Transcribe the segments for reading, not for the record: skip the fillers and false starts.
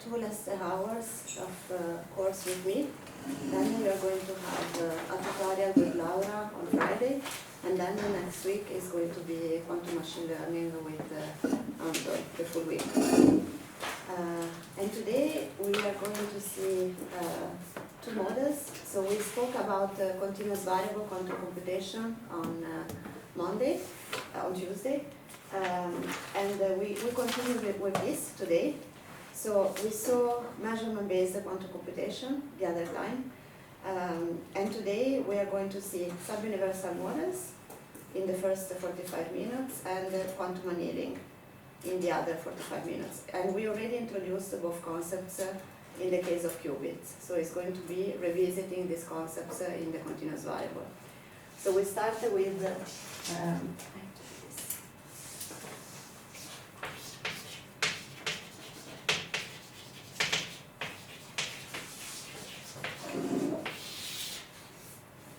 2 less hours of course with me. Then we are going to have a tutorial with Laura on Friday, and then the next week is going to be quantum machine learning with Anton, the full week. And today we are going to see 2 models. So we spoke about continuous variable quantum computation on Monday, on Tuesday, and we continue with this today. So we saw measurement-based quantum computation the other time, and today we are going to see sub-universal models in the first 45 minutes and quantum annealing in the other 45 minutes. And we already introduced both concepts in the case of qubits. So it's going to be revisiting these concepts in the continuous variable. So we start with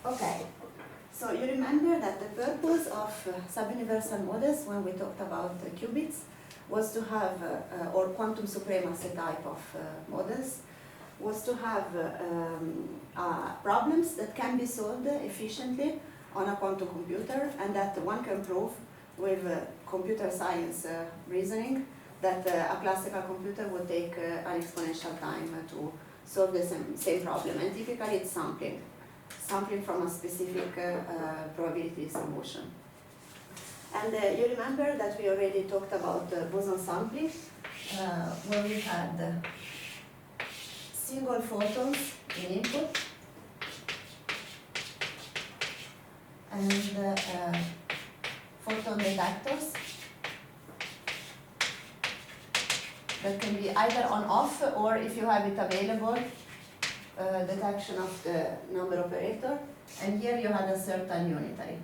okay. So you remember that the purpose of sub-universal models when we talked about qubits was to have, or quantum supremacy type of models, was to have problems that can be solved efficiently on a quantum computer, and that one can prove with computer science reasoning that a classical computer would take an exponential time to solve the same problem. And typically it's sampling from a specific probability distribution. And you remember that we already talked about boson sampling, where we had single photons in input and photon detectors that can be either on-off, or if you have it available, detection of the number operator, and here you had a certain unitary.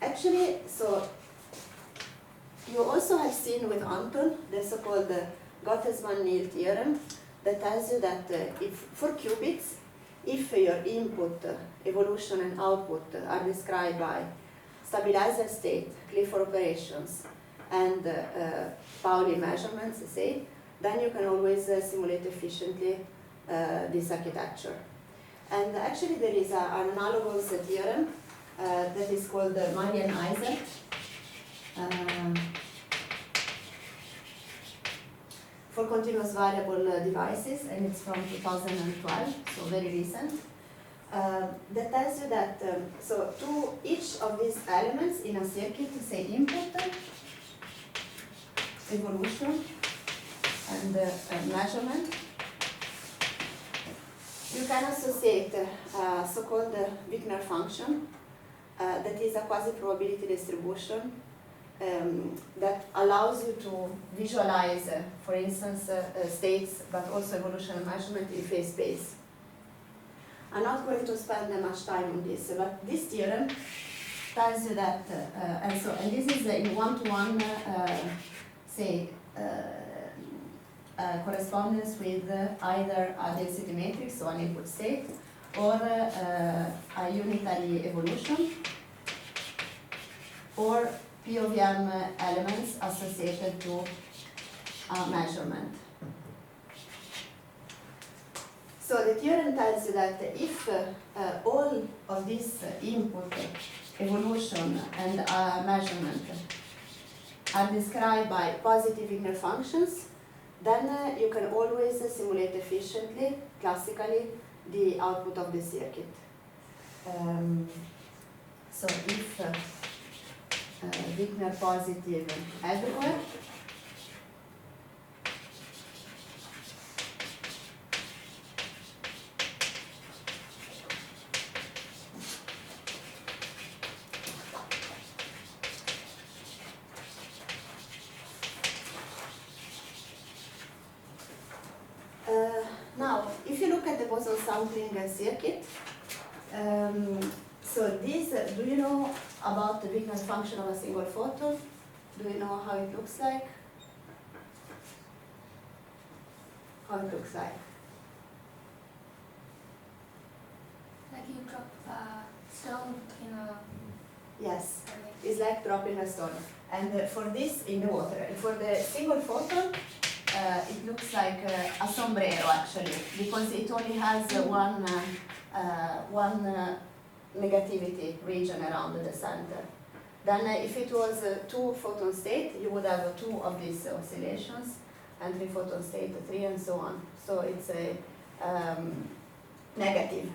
Actually, so you also have seen with Anton the so-called Gottesman-Neal theorem that tells you that if for qubits, if your input, evolution, and output are described by stabilizer state, Clifford operations, and Pauli measurements, say, then you can always simulate efficiently this architecture. And actually there is an analogous theorem that is called the Marian-Isaac. For continuous variable devices, and it's from 2012, so very recent. That tells you that, so to each of these elements in a circuit, say input, evolution, and measurement, you can associate a so-called Wigner function that is a quasi-probability distribution that allows you to visualize, for instance, states, but also evolution and measurement in phase space. I'm not going to spend much time on this, but this theorem tells you that, and this is in one-to-one, say, correspondence with either a density matrix, so an input state, or a unitary evolution, or P of M elements associated to a measurement. So the theorem tells you that if all of this input, evolution, and measurement are described by positive Wigner functions, then you can always simulate efficiently, classically, the output of the circuit. So if Wigner positive everywhere, now, if you look at the boson sampling circuit, so this, do you know about the Wigner function of a single photon? Do you know how it looks like? How it looks like? Like you drop a stone in a... Yes. That makes is like dropping a stone. And for this in the water. And for the single photon, it looks like a sombrero actually, because it only has one negativity region around the center. Then if it was a 2 photon state, you would have 2 of these oscillations, and 3 photon state, 3, and so on. So it's a negative.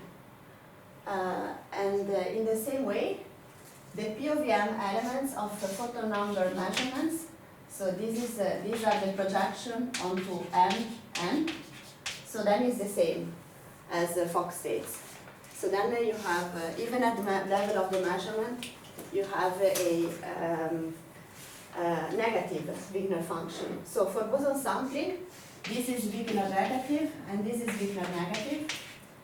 And in the same way, the P of M elements of the photon number measurements, so these are the projection onto N, so then it's the same as the Fock states. So then you have, even at the level of the measurement, you have a negative Wigner function. So for boson sampling, this is Wigner negative, and this is Wigner negative,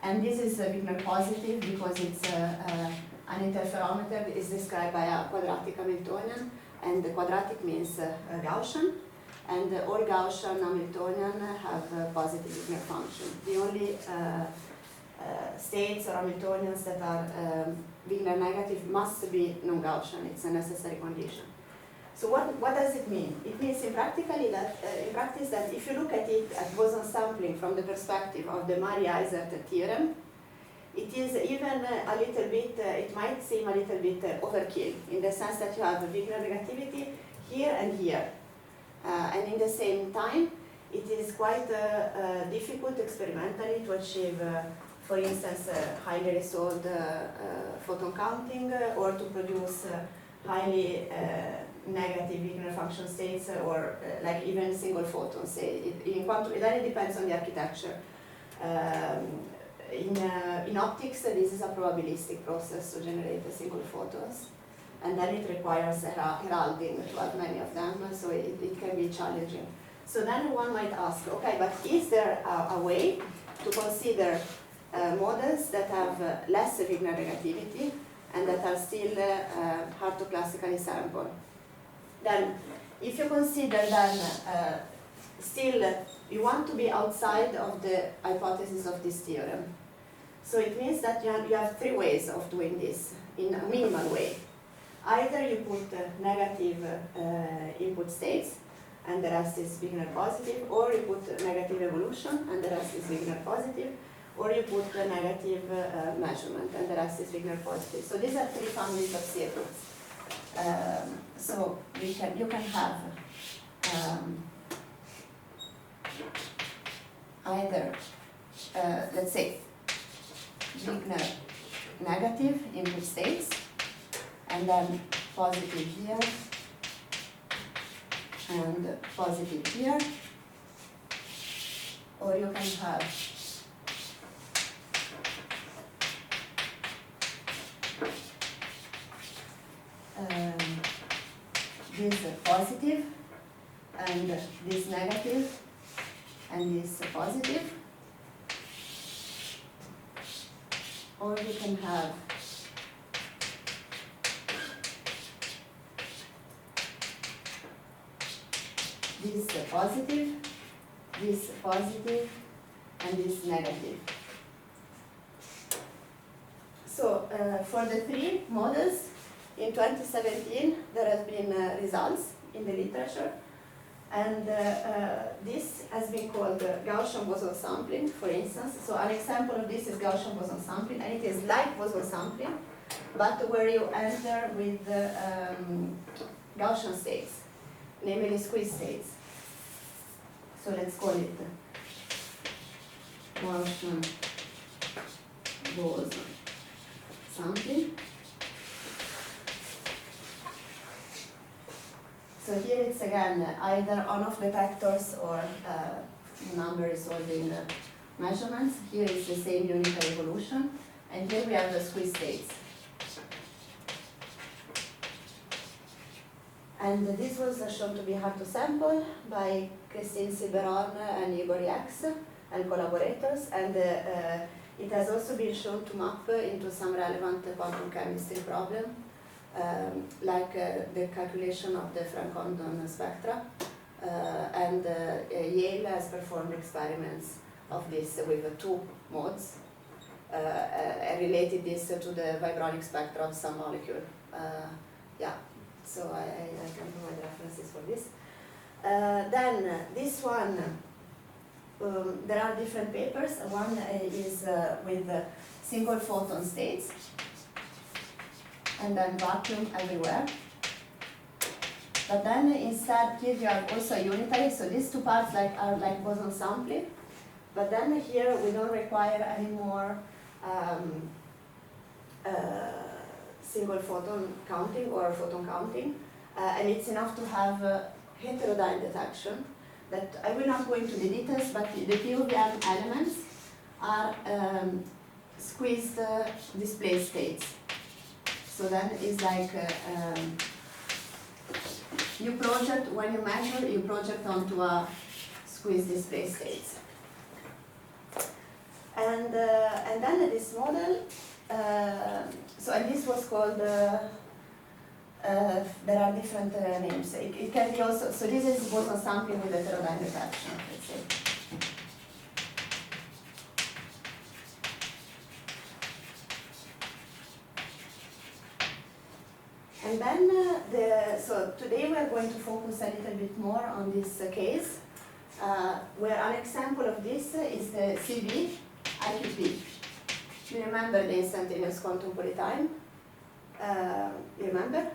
and this is Wigner positive because it's an interferometer is described by a quadratic Hamiltonian, and the quadratic means Gaussian, and all Gaussian Hamiltonian have a positive Wigner function. The only states or Hamiltonians that are Wigner negative must be non-Gaussian. It's a necessary condition. So what does it mean? It means in practice that if you look at it at boson sampling from the perspective of the Mari-Isert theorem, it is even a little bit, it might seem a little bit overkill, in the sense that you have Wigner negativity here and here. And in the same time, it is quite difficult experimentally to achieve, for instance, highly resolved photon counting, or to produce highly negative Wigner function states, or like even single photons. In quantum, it really depends on the architecture. In optics, this is a probabilistic process to generate the single photons, and then it requires heralding to have many of them, so it can be challenging. So then one might ask, okay, but is there a way to consider models that have less Wigner negativity and that are still hard to classically sample? Then, if you consider then still you want to be outside of the hypothesis of this theorem. So it means that you have 3 ways of doing this in a minimal way. Either you put negative input states, and the rest is Wigner positive, or you put negative evolution, and the rest is Wigner positive, or you put the negative measurement, and the rest is Wigner positive. So these are 3 families of circuits. So you can have either, let's say, Wigner negative input states, and then positive here, and positive here, or you can have this positive, and this negative, and this positive, or you can have this positive, and this negative. So for the 3 models, in 2017 there have been results in the literature, and this has been called Gaussian boson sampling, for instance. So an example of this is Gaussian boson sampling, and it is like boson sampling, but where you enter with Gaussian states, namely squeeze states. So let's call it Gaussian boson sampling. So here it's again either on-off detectors or number resolving measurements. Here is the same unitary evolution, and here we have the squeeze states. And this was shown to be hard to sample by Christine Silberon and Igor X and collaborators, and it has also been shown to map into some relevant quantum chemistry problem, like the calculation of the Frank-Condon spectra, and Yale has performed experiments of this with 2 modes, and related this to the vibronic spectra of some molecule. Yeah, so I can provide references for this. Then this one, there are different papers. One is with single photon states, and then vacuum everywhere. But then instead here you have also unitary, so these two parts are like boson sampling. But then here we don't require any more single photon counting or photon counting, and it's enough to have heterodyne detection. That I will not go into the details, but the POVM elements are squeezed display states. So then it's like you project, when you measure, you project onto a squeezed display states. And then this model, and this was called, there are different names. It can be also, so this is boson sampling with heterodyne detection, let's say. And then, so today we are going to focus a little bit more on this case, where an example of this is the CV IQP. You remember the instantaneous quantum polytime? You remember?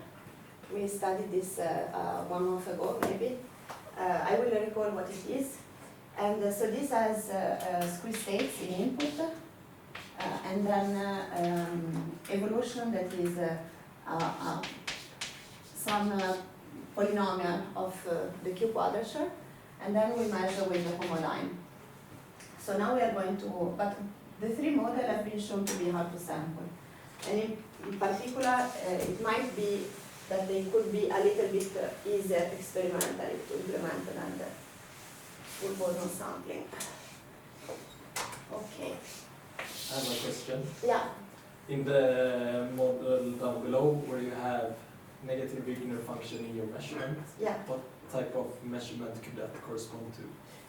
We studied this 1 month ago, maybe. I will recall what it is. And so this has squeeze states in input, and then evolution that is some polynomial of the Q quadrature, and then we measure with the homodyne. So now we are going to, but the three models have been shown to be hard to sample. And in particular, it might be that they could be a little bit easier experimentally to implement than the full boson sampling. Okay. I have a question. Yeah. In the model down below, where you have negative Wigner function in your measurement, Yeah. what type of measurement could that correspond to?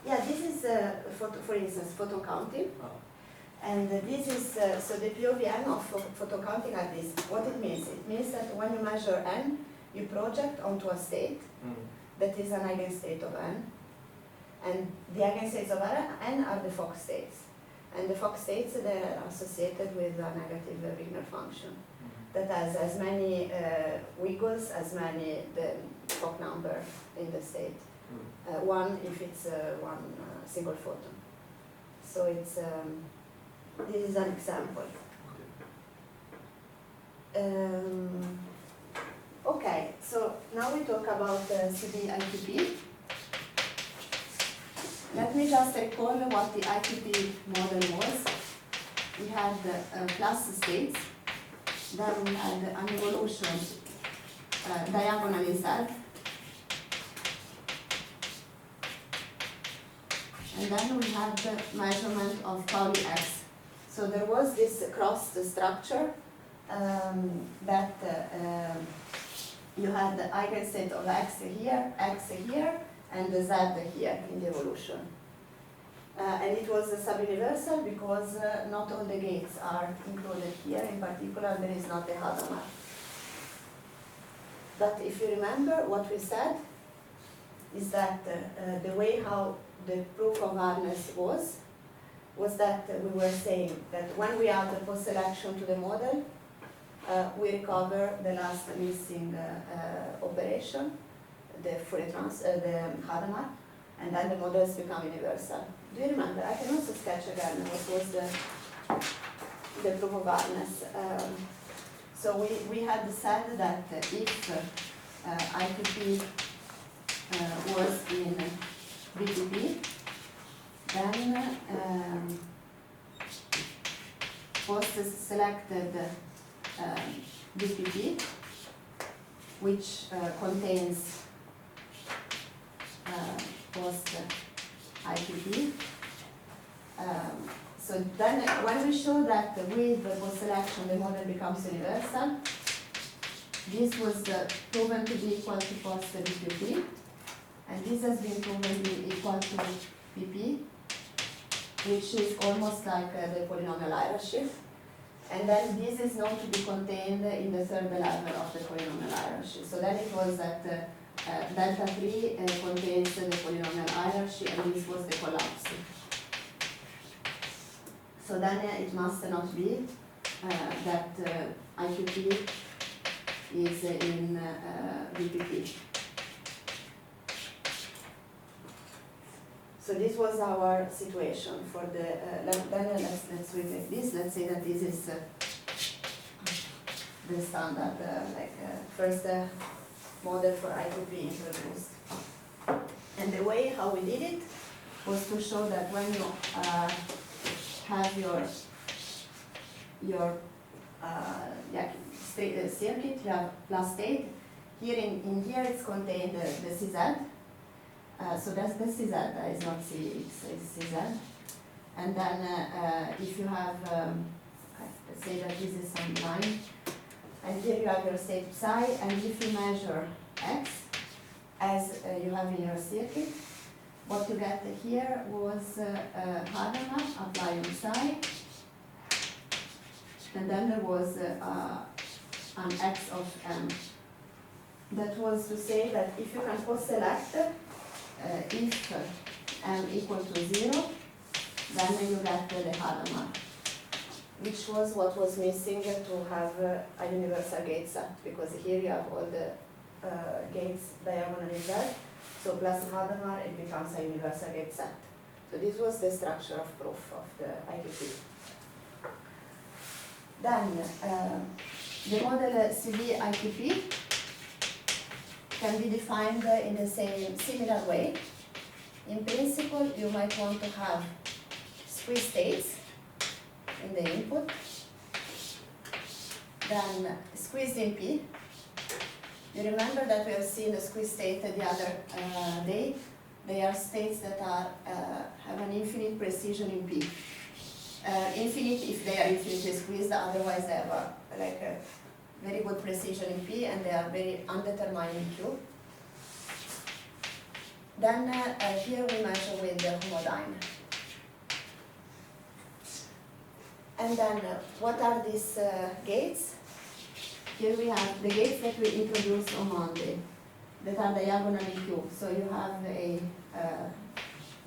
Yeah, this is, for instance, photon counting. And this is, so the POVM of photon counting like this. What it means? It means that when you measure n, you project onto a state that is an eigenstate of n. And the eigenstates of n are the Fock states. And the Fock states, they are associated with a negative Wigner function that has as many wiggles as many the Fock number in the state. One if it's one single photon. So it's, this is an example. Okay, so now we talk about CD IQP. Let me just recall what the IQP model was. We had plus states, then we had an evolution diagonal inside, and then we had the measurement of Pauli X. So there was this crossed structure that you had the eigenstate of X here, and the Z here in the evolution. And it was a subuniversal because not all the gates are included here. In particular, there is not the Hadamard. But if you remember, what we said is that the way how the proof of hardness was that we were saying that when we add the post-selection to the model, we recover the last missing operation, the Fourier the Hadamard, and then the models become universal. Do you remember? I can also sketch again what was the proof of hardness. So we had said that if IQP was in BPP, then post-selected BPP, which contains post-IQP. So then when we show that with the post-selection the model becomes universal, this was proven to be equal to post-BPP, and this has been proven to be equal to PP, which is almost like the polynomial hierarchy. And then this is known to be contained in the third level of the polynomial hierarchy. So then it was that delta 3 contains the polynomial hierarchy, and this was the collapse. So then it must not be that IQT is in VPP. So this was our situation for the, then let's repeat this. Let's say that this is the standard, first model for IQP introduced. And the way how we did it was to show that when you have your circuit, you have plus state. Here in here it's contained the CZ. So that's the CZ, is not CX, it's CZ. And then if you have, let's say that this is some line, and here you have your state psi, and if you measure x, as you have in your circuit, what you get here was Hadamard applied on psi, and then there was an x of m. That was to say that if you can post-select, if m equal to 0, then you get the Hadamard, which was what was missing to have a universal gate set, because here you have all the gates diagonally there, so plus Hadamard, it becomes a universal gate set. So this was the structure of proof of the IQT. Then the model CV IQP can be defined in the same similar way. In principle, you might want to have squeeze states in the input, then squeezed in P. You remember that we have seen the squeeze state the other day. They are states that are have an infinite precision in P. Infinite if they are infinitely squeezed, otherwise they have a very good precision in P, and they are very undetermined in Q. Then here we measure with the homodyne. And then what are these gates? Here we have the gates that we introduced on Monday that are diagonal in Q. So you have a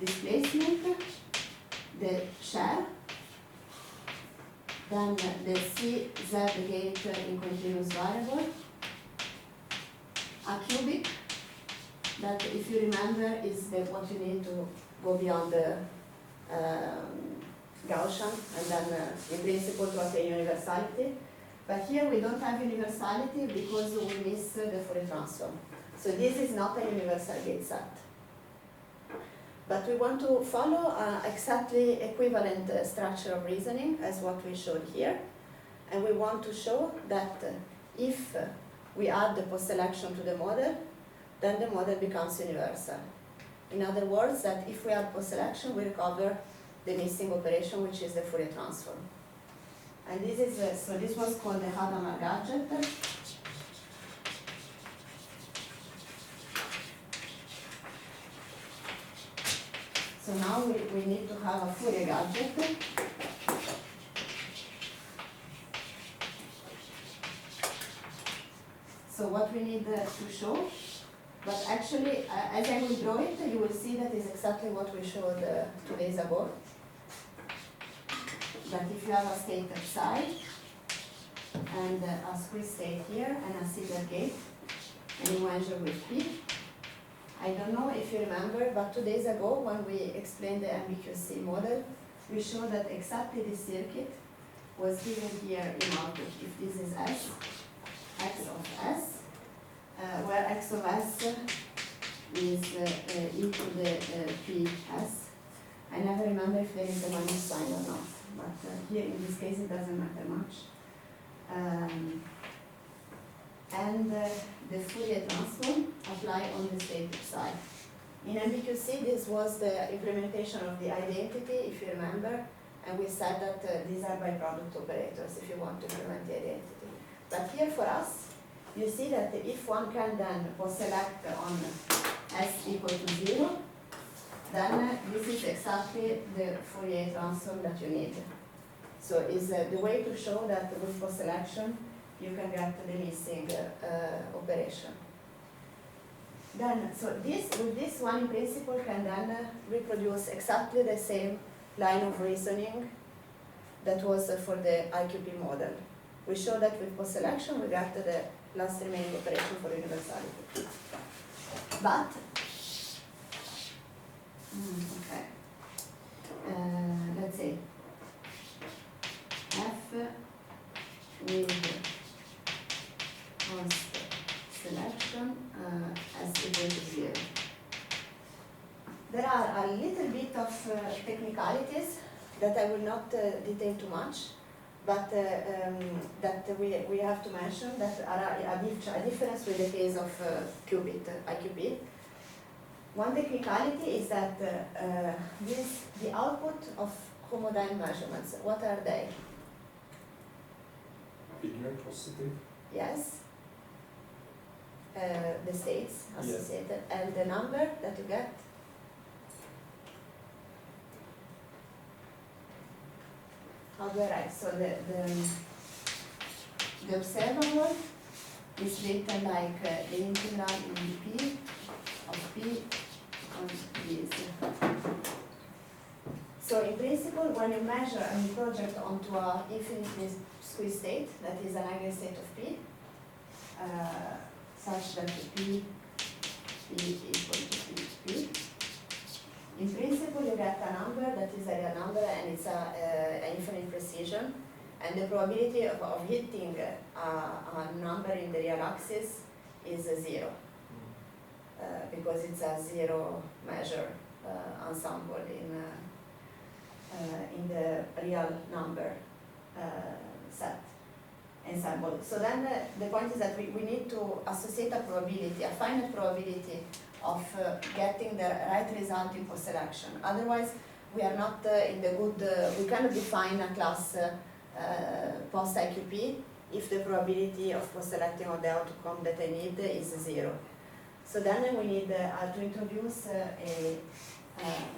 displacement, the share, then the CZ gate in continuous variable, a cubic, that if you remember is that what you need to go beyond the Gaussian, and then in principle to attain universality. But here we don't have universality because we miss the Fourier transform. So this is not a universal gate set. But we want to follow exactly equivalent structure of reasoning as what we showed here. And we want to show that if we add the post-selection to the model, then the model becomes universal. In other words, that if we add post-selection, we recover the missing operation, which is the Fourier transform. And this is, so this was called the Hadamard gadget. So now we need to have a Fourier gadget. So what we need to show, but actually, as I will draw it, you will see that is exactly what we showed 2 days ago. That if you have a state of psi, and a squeeze state here, and a CZ gate, and you measure with P. I don't know if you remember, but 2 days ago, when we explained the MBQC model, we showed that exactly this circuit was given here in output. If this is S, X of S, where X of S is e to the PS. I never remember if there is a minus sign or not, but here in this case it doesn't matter much. And the Fourier transform apply on the state side. In MBQC, this was the implementation of the identity, if you remember, and we said that these are byproduct operators if you want to implement the identity. But here for us, you see that if one can then select on S equal to 0, then this is exactly the Fourier transform that you need. So is the way to show that with post-selection you can get the missing operation. Then, so with this one in principle can then reproduce exactly the same line of reasoning that was for the IQP model. We show that with post-selection we get the last remaining operation for universality. But, okay, let's say F with post selection as equal to 0. There are a little bit of technicalities that I will not detail too much, but that we have to mention that are a difference with the case of qubit IQP. One technicality is that the output of homodyne measurements, what are they? Bigger, positive. Yes. The states associated, yes. And the number that you get? How do I write? So the observable is written like the integral in P of P on this. So in principle, when you measure and you project onto an infinitely squeezed state, that is an eigenstate of P, such that P equal to P. In principle, you get a number that is a real number and it's an infinite precision, and the probability of hitting a number in the real axis is 0, because it's a 0 measure ensemble in the real number set. Ensemble. So then the point is that we need to associate a probability, a finite probability of getting the right result in post-selection. Otherwise, we are not in the good, we cannot define a class post-IQP if the probability of post-selecting on the outcome that I need is 0. So then we need to introduce a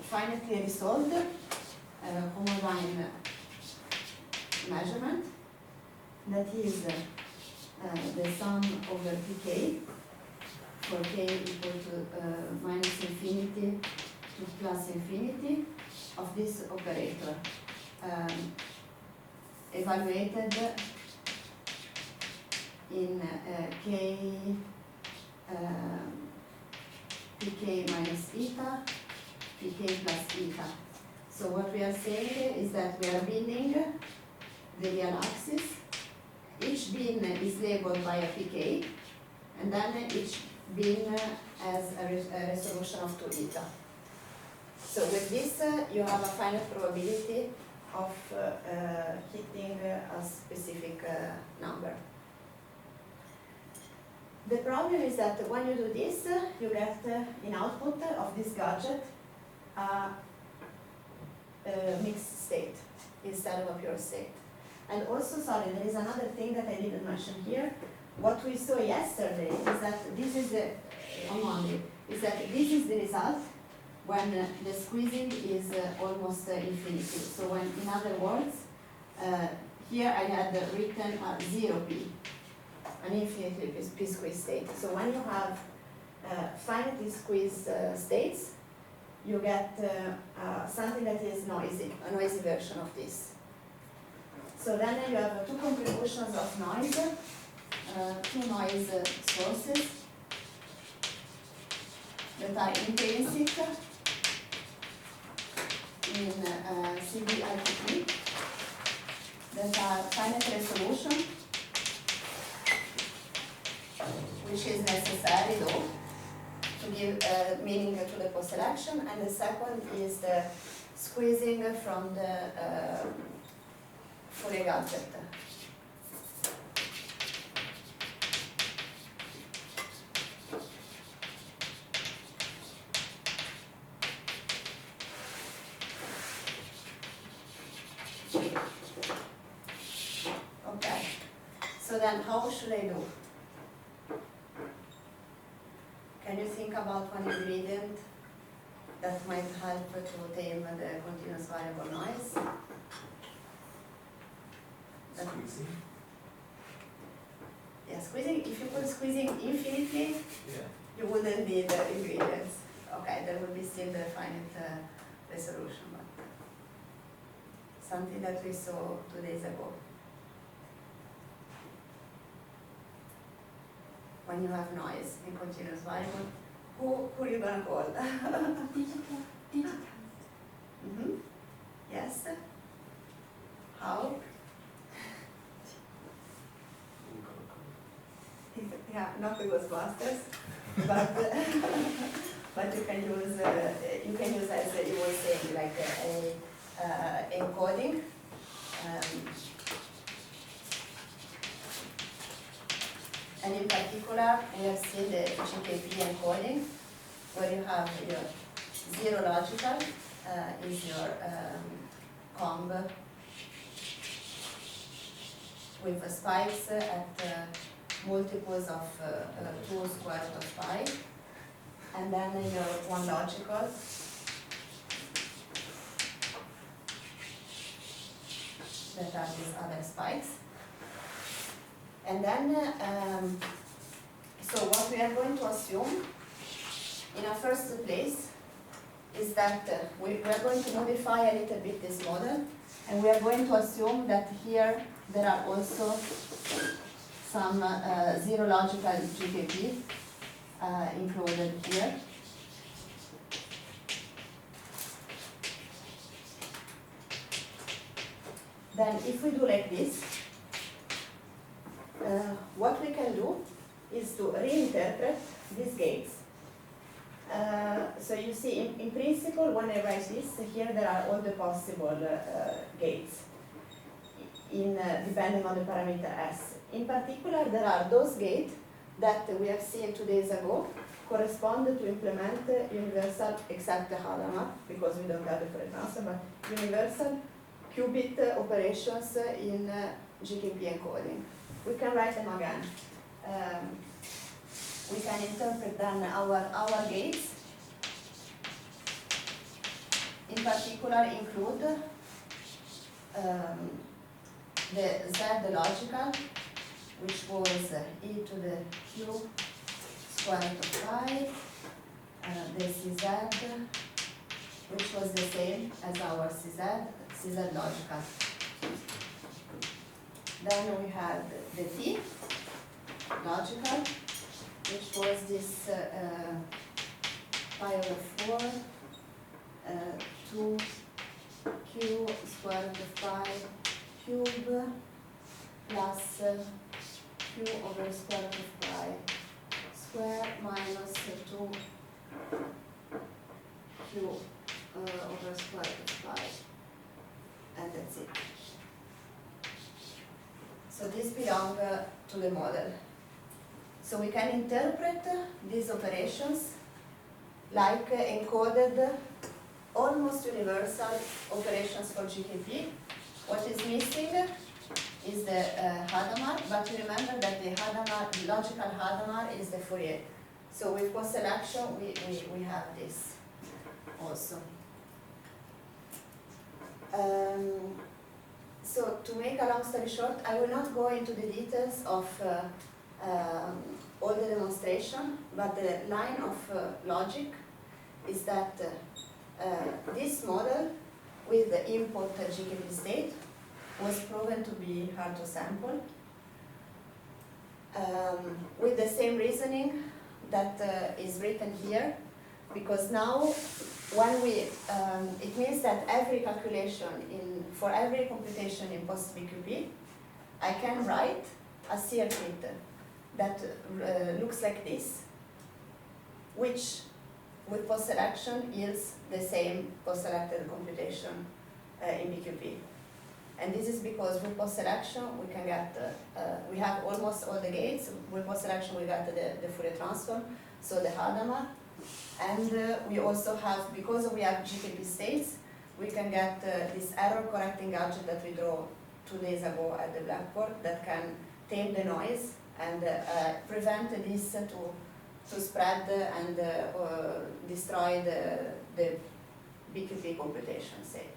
finitely resolved homodyne measurement that is the sum over pk for k equal to minus infinity to plus infinity of this operator, evaluated in k pk minus eta, pk plus eta. So what we are saying is that we are binning the real axis. Each bin is labeled by a pk, and then each bin has a resolution of 2 eta. So with this, you have a finite probability of hitting a specific number. The problem is that when you do this, you get in output of this gadget a mixed state instead of a pure state. And also, sorry, there is another thing that I didn't mention here. What we saw yesterday is that this is the, on Monday, is that this is the result when the squeezing is almost infinity. So when, in other words, here I had written 0p, an infinitely p-squeezed state. So when you have finitely squeezed states, you get something that is noisy, a noisy version of this. So then you have two contributions of noise, two noise sources that are intrinsic in CBITP, that are finite resolution, which is necessary though to give meaning to the post-selection, and the second is the squeezing from the Fourier gadget. Okay, so then how should I do? Can you think about one ingredient that might help to tame the continuous variable noise? Squeezing? Yeah, squeezing, if you put squeezing infinitely, Yeah. you wouldn't need the ingredients. Okay, there would be still the finite resolution, but something that we saw 2 days ago. When you have noise in continuous variable, who are you gonna call? Digital. Mm-hmm. Yes? How? Yeah, not the Ghostbusters, but but you can use as you were saying, like a encoding. And in particular, we have seen the GKP encoding, where you have your zero logical is your comb with spikes at multiples of 2 square root of pi, and then your one logical that are these other spikes. And then, so what we are going to assume in a first place is that we are going to modify a little bit this model, and we are going to assume that here there are also some zero logical GKP included here. Then if we do like this, what we can do is to reinterpret these gates. So you see, in principle, when I write this, here there are all the possible gates, depending on the parameter s. In particular, there are those gates that we have seen 2 days ago correspond to implement universal exact Hadamard, because we don't have the Fourier transform, but universal qubit operations in GKP encoding. We can write them again. We can interpret then our gates. In particular, include the Z logical, which was e to the q square root of pi, the CZ, which was the same as our CZ logical. Then we had the T logical, which was this pi over 4, 2q square root of pi cube plus q over square root of pi square minus 2q over square root of pi, and that's it. So this belongs to the model. So we can interpret these operations like encoded almost universal operations for GKP. What is missing is the Hadamard, but remember that the Hadamard, logical Hadamard is the Fourier. So with post-selection, we have this also. So to make a long story short, I will not go into the details of all the demonstration, but the line of logic is that this model with the input GKP state was proven to be hard to sample with the same reasoning that is written here, because now when we, it means that every calculation for every computation in post-BQP, I can write a circuit that looks like this, which with post-selection yields the same post-selected computation in BQP. And this is because with post-selection we can get, we have almost all the gates. With post-selection we got the Fourier transform, so the Hadamard. And we also have, because we have GKP states, we can get this error correcting gadget that we drew 2 days ago at the blackboard that can tame the noise and prevent this to spread and destroy the BQP computation, say.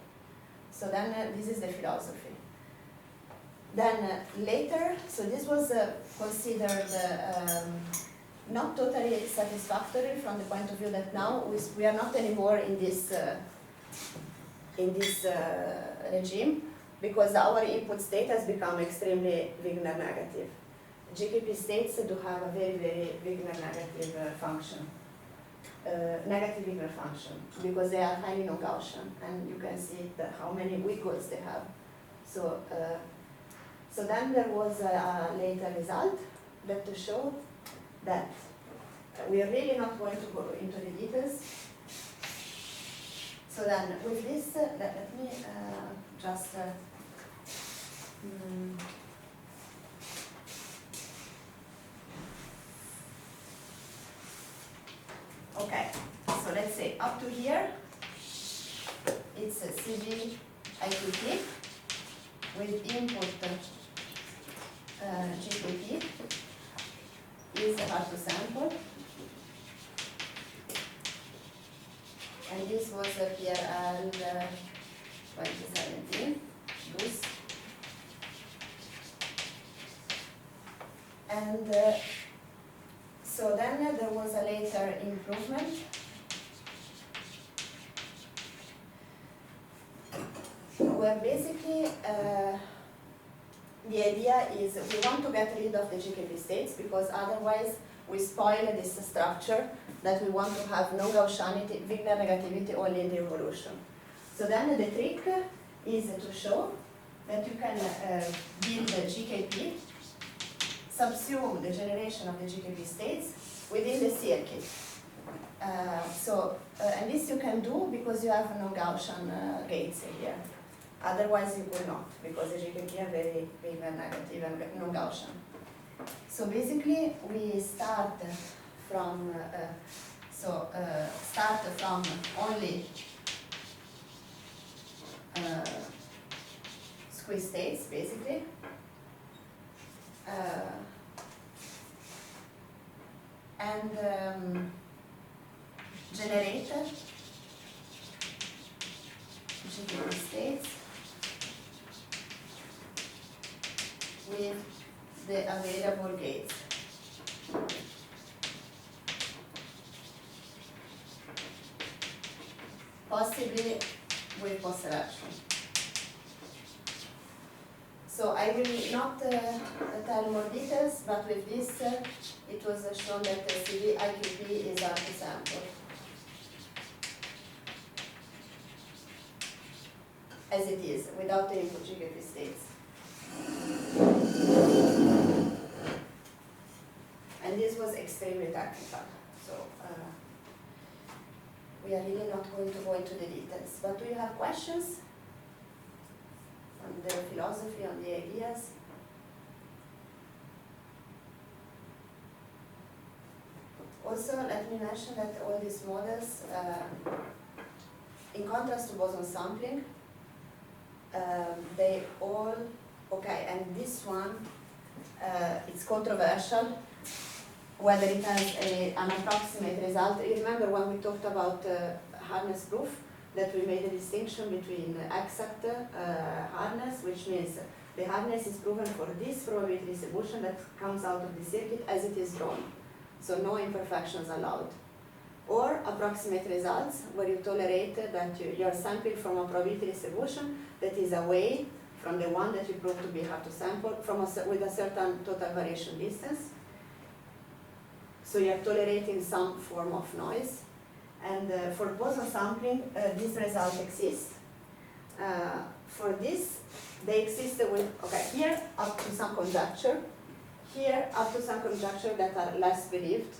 So then this is the philosophy. Then later, so this was considered not totally satisfactory from the point of view that now we are not anymore in this regime, because our input state has become extremely Wigner negative. GKP states do have a very, very Wigner negative function, negative Wigner function, because they are highly non-Gaussian, and you can see how many wiggles they have. So, so then there was a later result that to show that we are really not going to go into the details. So then with this, let me just okay, so let's say up to here, it's a CG IQT with input GKP is hard to sample. And this was a PRL 2017, this. And so then there was a later improvement. Where basically the idea is we want to get rid of the GKP states, because otherwise we spoil this structure that we want to have no Gaussianity, Wigner negativity only in the evolution. So then the trick is to show that you can build the GKP, subsume the generation of the GKP states within the circuit. And this you can do because you have no Gaussian gates here. Otherwise you could not, because the GKP are very Wigner negative and non-Gaussian. So basically we start from only squeeze states basically. And generate GKP states with the available gates. Possibly with post-selection. So I will not tell more details, but with this it was shown that the CV IQP is hard to sample. As it is, without the input GKP states. And this was extremely technical, so we are really not going to go into the details. But do you have questions on the philosophy, on the ideas? Also, let me mention that all these models, in contrast to boson sampling, they all, okay, and this one, it's controversial, whether it has an approximate result. You remember when we talked about hardness proof, that we made a distinction between exact hardness, which means the hardness is proven for this probability distribution that comes out of the circuit as it is drawn. So no imperfections allowed. Or approximate results, where you tolerate that you are sampling from a probability distribution that is away from the one that you prove to be hard to sample with a certain total variation distance. So you are tolerating some form of noise. And for boson sampling, this result exists. For this, they exist with, okay, here up to some conjecture, here up to some conjecture that are less believed.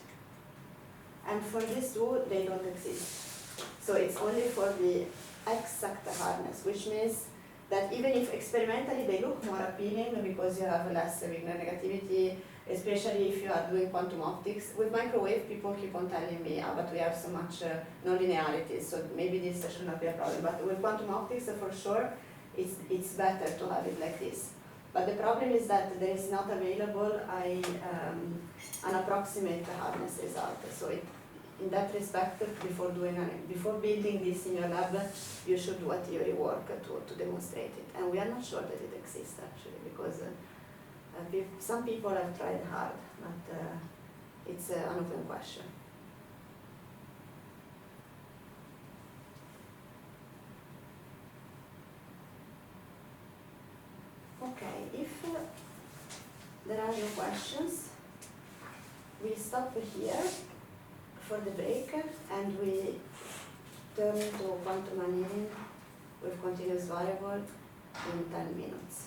And for these two, they don't exist. So it's only for the exact hardness, which means that even if experimentally they look more appealing because you have less Wigner negativity, especially if you are doing quantum optics. With microwave, people keep on telling me, but we have so much non-linearity, so maybe this should not be a problem. But with quantum optics, for sure, it's better to have it like this. But the problem is that there is not available an approximate hardness result. So in that respect, before building this in your lab, you should do a theory work to demonstrate it. And we are not sure that it exists actually, because some people have tried hard, but it's an open question. Okay, if there are no questions, we stop here for the break and we turn to quantum annealing with continuous variable in 10 minutes.